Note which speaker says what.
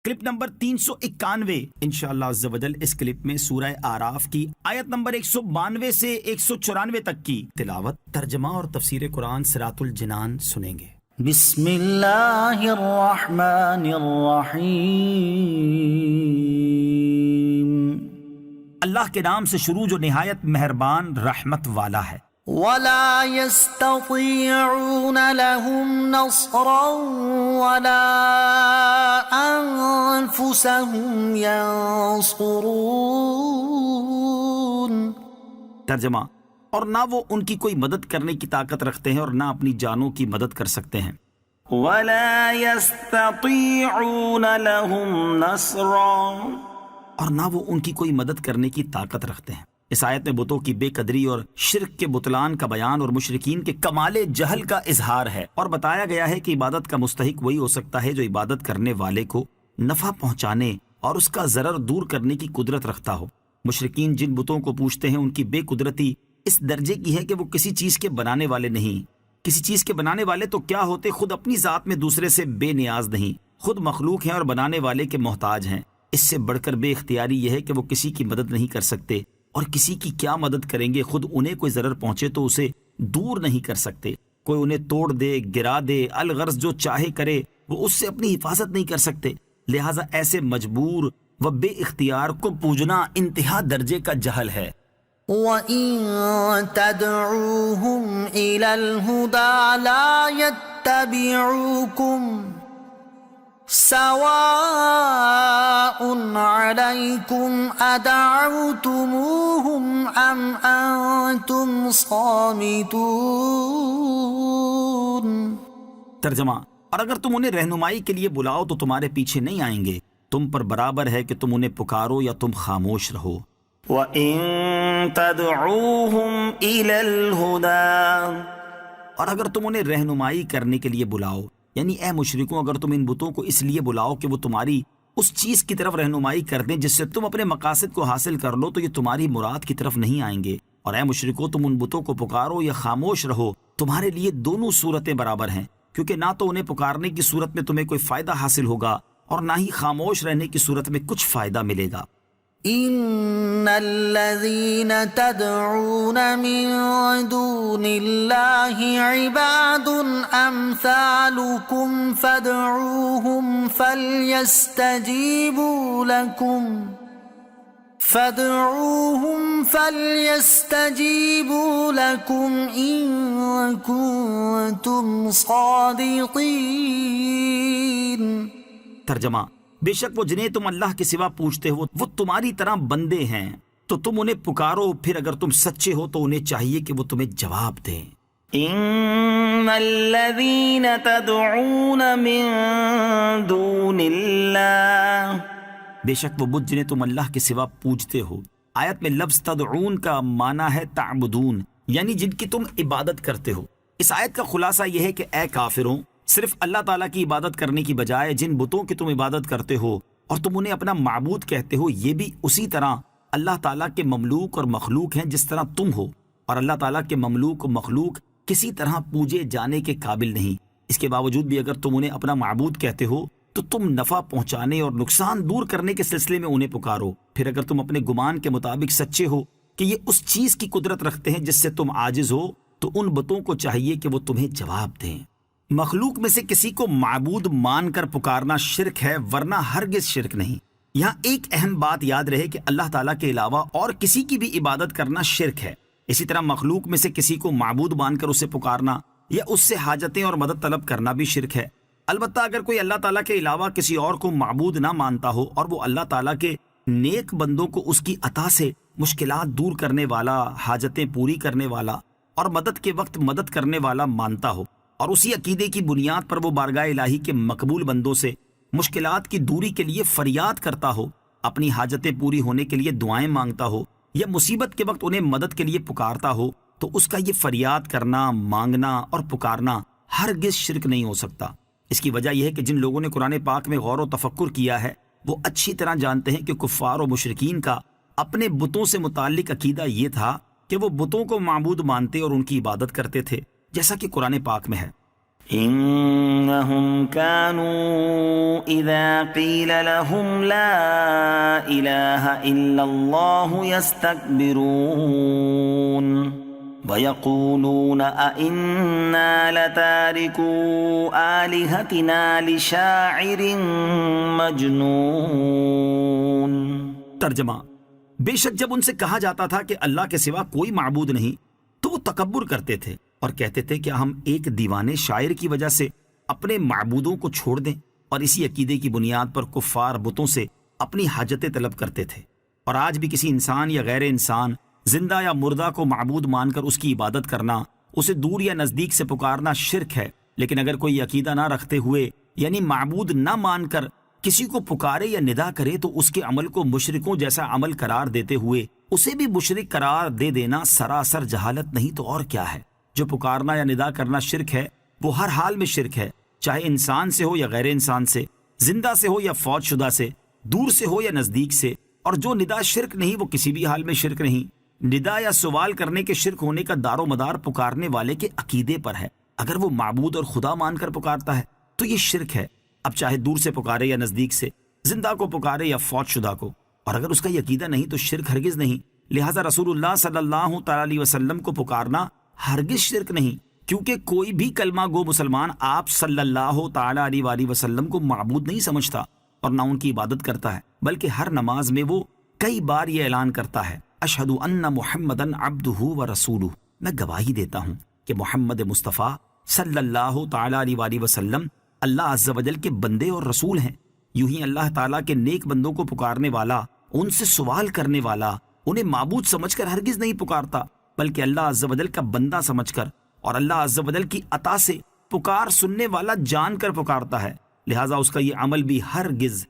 Speaker 1: Clip number 391 انشاءاللہ عز و جل اس کلپ میں سورہ اعراف کی آیت نمبر 192 سے 194 تک کی تلاوت، ترجمہ اور تفسیر قرآن صراط الجنان سنیں گے۔
Speaker 2: بسم اللہ الرحمن الرحیم،
Speaker 1: اللہ کے نام سے شروع جو نہایت مہربان رحمت والا ہے۔
Speaker 2: ولا يستطيعون لهم نصرا ولا أنفسهم ينصرون۔
Speaker 1: ترجمہ، اور نہ وہ ان کی کوئی مدد کرنے کی طاقت رکھتے ہیں اور نہ اپنی جانوں کی مدد کر سکتے ہیں۔
Speaker 2: ولا يستطيعون لهم نصرا،
Speaker 1: اور نہ وہ ان کی کوئی مدد کرنے کی طاقت رکھتے ہیں۔ اس آیت میں بتوں کی بے قدری اور شرک کے بطلان کا بیان اور مشرکین کے کمال جہل کا اظہار ہے، اور بتایا گیا ہے کہ عبادت کا مستحق وہی ہو سکتا ہے جو عبادت کرنے والے کو نفع پہنچانے اور اس کا ضرر دور کرنے کی قدرت رکھتا ہو۔ مشرکین جن بتوں کو پوجتے ہیں ان کی بے قدرتی اس درجے کی ہے کہ وہ کسی چیز کے بنانے والے نہیں۔ کسی چیز کے بنانے والے تو کیا ہوتے، خود اپنی ذات میں دوسرے سے بے نیاز نہیں، خود مخلوق ہیں اور بنانے والے کے محتاج ہیں۔ اس سے بڑھ کر بے اختیاری یہ ہے کہ وہ کسی کی مدد نہیں کر سکتے، اور کسی کی کیا مدد کریں گے؟ خود انہیں کوئی ضرر پہنچے تو اسے دور نہیں کر سکتے۔ کوئی انہیں توڑ دے، گرا دے، الغرض جو چاہے کرے، وہ اس سے اپنی حفاظت نہیں کر سکتے۔ لہٰذا ایسے مجبور و بے اختیار کو پوجنا انتہا درجے کا جہل ہے۔
Speaker 2: وَإِن تَدْعُوهُمْ إِلَى الْهُدَى لَا يَتَّبِعُوكُمْ سواء عليكم أدعوتموهم أم أنتم صامتون۔
Speaker 1: ترجمہ، اور اگر تم انہیں رہنمائی کے لیے بلاؤ تو تمہارے پیچھے نہیں آئیں گے، تم پر برابر ہے کہ تم انہیں پکارو یا تم خاموش رہو۔
Speaker 2: وَإِن تَدْعُوهُمْ إِلَى الْهُدَى،
Speaker 1: اور اگر تم انہیں رہنمائی کرنے کے لیے بلاؤ، یعنی اے مشرکوں اگر تم ان بتوں کو اس لیے بلاؤ کہ وہ تمہاری اس چیز کی طرف رہنمائی کر دیں جس سے تم اپنے مقاصد کو حاصل کر لو، تو یہ تمہاری مراد کی طرف نہیں آئیں گے۔ اور اے مشرکوں تم ان بتوں کو پکارو یا خاموش رہو، تمہارے لیے دونوں صورتیں برابر ہیں، کیونکہ نہ تو انہیں پکارنے کی صورت میں تمہیں کوئی فائدہ حاصل ہوگا اور نہ ہی خاموش رہنے کی صورت میں کچھ فائدہ ملے گا۔
Speaker 2: ان الذين تدعون من دون الله عباد امثالكم فادعوهم فليستجيبوا لكم ان كنتم صادقين۔
Speaker 1: ترجمہ، بے شک وہ جنہیں تم اللہ کے سوا پوچھتے ہو وہ تمہاری طرح بندے ہیں، تو تم انہیں پکارو، پھر اگر تم سچے ہو تو انہیں چاہیے کہ وہ تمہیں جواب دیں۔
Speaker 2: ان الذين تدعون من دون الله،
Speaker 1: بے شک وہ بت جنہیں تم اللہ کے سوا پوجتے ہو۔ آیت میں لفظ تدعون کا معنی ہے تعبدون، یعنی جن کی تم عبادت کرتے ہو۔ اس آیت کا خلاصہ یہ ہے کہ اے کافروں، صرف اللہ تعالیٰ کی عبادت کرنے کی بجائے جن بتوں کی تم عبادت کرتے ہو اور تم انہیں اپنا معبود کہتے ہو، یہ بھی اسی طرح اللہ تعالیٰ کے مملوک اور مخلوق ہیں جس طرح تم ہو، اور اللہ تعالیٰ کے مملوک و مخلوق کسی طرح پوجے جانے کے قابل نہیں۔ اس کے باوجود بھی اگر تم انہیں اپنا معبود کہتے ہو تو تم نفع پہنچانے اور نقصان دور کرنے کے سلسلے میں انہیں پکارو، پھر اگر تم اپنے گمان کے مطابق سچے ہو کہ یہ اس چیز کی قدرت رکھتے ہیں جس سے تم عاجز ہو، تو ان بتوں کو چاہیے کہ وہ تمہیں جواب دیں۔ مخلوق میں سے کسی کو معبود مان کر پکارنا شرک ہے، ورنہ ہرگز شرک نہیں۔ یہاں ایک اہم بات یاد رہے کہ اللہ تعالیٰ کے علاوہ اور کسی کی بھی عبادت کرنا شرک ہے۔ اسی طرح مخلوق میں سے کسی کو معبود مان کر اسے پکارنا یا اس سے حاجتیں اور مدد طلب کرنا بھی شرک ہے۔ البتہ اگر کوئی اللہ تعالیٰ کے علاوہ کسی اور کو معبود نہ مانتا ہو اور وہ اللہ تعالیٰ کے نیک بندوں کو اس کی عطا سے مشکلات دور کرنے والا، حاجتیں پوری کرنے والا اور مدد کے وقت مدد کرنے والا مانتا ہو، اور اسی عقیدے کی بنیاد پر وہ بارگاہ الہی کے مقبول بندوں سے مشکلات کی دوری کے لیے فریاد کرتا ہو، اپنی حاجتیں پوری ہونے کے لیے دعائیں مانگتا ہو، یا مصیبت کے وقت انہیں مدد کے لیے پکارتا ہو، تو اس کا یہ فریاد کرنا، مانگنا اور پکارنا ہرگز شرک نہیں ہو سکتا۔ اس کی وجہ یہ ہے کہ جن لوگوں نے قرآن پاک میں غور و تفکر کیا ہے وہ اچھی طرح جانتے ہیں کہ کفار و مشرکین کا اپنے بتوں سے متعلق عقیدہ یہ تھا کہ وہ بتوں کو معبود مانتے اور ان کی عبادت کرتے تھے، جیسا کہ قرآن پاک میں ہے
Speaker 2: إنهم كانوا إذا قيل لهم لا إله إلا الله يستكبرون ويقولون أئنا لتاركو آلهتنا لشاعر مجنون۔
Speaker 1: ترجمہ: بے شک جب ان سے کہا جاتا تھا کہ اللہ کے سوا کوئی معبود نہیں تو وہ تکبر کرتے تھے اور کہتے تھے کیا ہم ایک دیوانے شاعر کی وجہ سے اپنے معبودوں کو چھوڑ دیں، اور اسی عقیدے کی بنیاد پر کفار بتوں سے اپنی حاجتیں طلب کرتے تھے۔ اور آج بھی کسی انسان یا غیر انسان، زندہ یا مردہ کو معبود مان کر اس کی عبادت کرنا، اسے دور یا نزدیک سے پکارنا شرک ہے۔ لیکن اگر کوئی عقیدہ نہ رکھتے ہوئے یعنی معبود نہ مان کر کسی کو پکارے یا ندا کرے تو اس کے عمل کو مشرکوں جیسا عمل قرار دیتے ہوئے اسے بھی مشرک قرار دے دینا سراسر جہالت نہیں تو اور کیا ہے۔ جو پکارنا یا ندا کرنا شرک ہے وہ ہر حال میں شرک ہے، چاہے انسان سے ہو یا غیر انسان سے، زندہ سے ہو یا فوت شدہ سے، دور سے ہو یا نزدیک سے۔ اور جو ندا شرک نہیں وہ کسی بھی حال میں شرک نہیں۔ ندا یا سوال کرنے کے شرک ہونے کا دار و مدار پکارنے والے کے عقیدے پر ہے۔ اگر وہ معبود اور خدا مان کر پکارتا ہے تو یہ شرک ہے، اب چاہے دور سے پکارے یا نزدیک سے، زندہ کو پکارے یا فوت شدہ کو۔ اور اگر اس کا یہ عقیدہ نہیں تو شرک ہرگز نہیں۔ لہٰذا رسول اللہ صلی اللہ تعالی علیہ وسلم کو پکارنا ہرگز شرک نہیں، کیونکہ کوئی بھی کلمہ گو مسلمان آپ صلی اللہ تعالی علیہ وآلہ وسلم کو معبود نہیں سمجھتا اور نہ ان کی عبادت کرتا ہے، بلکہ ہر نماز میں وہ کئی بار یہ اعلان کرتا ہے، اشہد ان محمدًا عبدہ و رسولہ، میں گواہی دیتا ہوں کہ محمد مصطفیٰ صلی اللہ تعالی علیہ وآلہ وسلم اللہ عز و جل کے بندے اور رسول ہیں۔ یوں ہی اللہ تعالیٰ کے نیک بندوں کو پکارنے والا، ان سے سوال کرنے والا، انہیں معبود سمجھ کر ہرگز نہیں پکارتا، بلکہ اللہ عز و جل کا بندہ سمجھ کر اور اللہ عز و جل کی عطا سے پکار سننے والا جان کر پکارتا ہے۔ لہٰذا اس کا یہ عمل بھی ہرگز